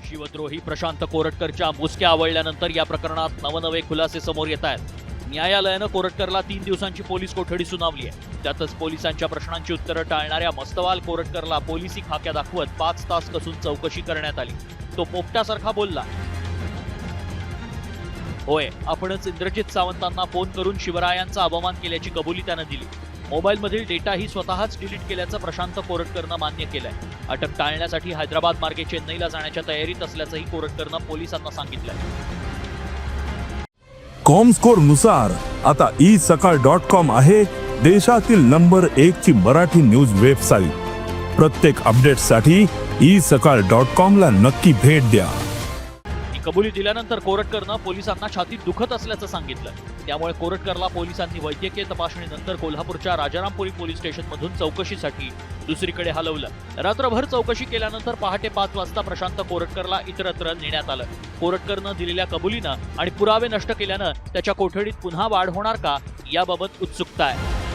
शिवद्रोही प्रशांत कोरटकरच्या मुसक्या आवळल्यानंतर या प्रकरणात नवनवे खुलासे समोर येत आहेत. न्यायालयानं कोरटकरला 3 दिवसांची पोलीस कोठडी सुनावली आहे. त्यातच पोलिसांच्या प्रश्नांची उत्तरं टाळणाऱ्या मस्तवाल कोरटकरला पोलिसी खाक्या दाखवत 5 तास कसून चौकशी करण्यात आली. तो पोपटासारखा बोलला. होय, आपणच इंद्रजित सावंतांना फोन करून शिवरायांचा अपमान केल्याची कबुली त्यानं दिली. मोबाईलमधील डेटाही स्वतःच डिलीट केल्याचं प्रशांत कोरटकरनं मान्य केलंय. अटक टाळण्यासाठी हैदराबाद मार्गे चेन्नईला जाण्याच्या तयारीत असल्याचंही कोरटकरनं पोलिसांना सांगितलंय. कॉमस्कोर नुसार आता isakal.com आहे देशातील नंबर 1 ची मराठी न्यूज वेबसाईट. प्रत्येक अपडेटसाठी isakal.com ला नक्की भेट द्या. ही कबुली दिल्यानंतर कोरटकरनं पोलिसांना छातीत दुखत असल्याचं सांगितलं. त्यामुळे कोरटकरला पोलिसांनी वैद्यकीय तपासणीनंतर कोल्हापूरच्या राजारामपुरी पोलीस स्टेशनमधून चौकशीसाठी दुसरीकडे हलवलं. रात्रभर चौकशी केल्यानंतर पहाटे 5 वाजता प्रशांत कोरटकरला इतरत्र नेण्यात आलं. कोरटकरनं दिलेल्या कबुलीनं आणि पुरावे नष्ट केल्यानं त्याच्या कोठडीत पुन्हा वाढ होणार का याबाबत उत्सुकता आहे.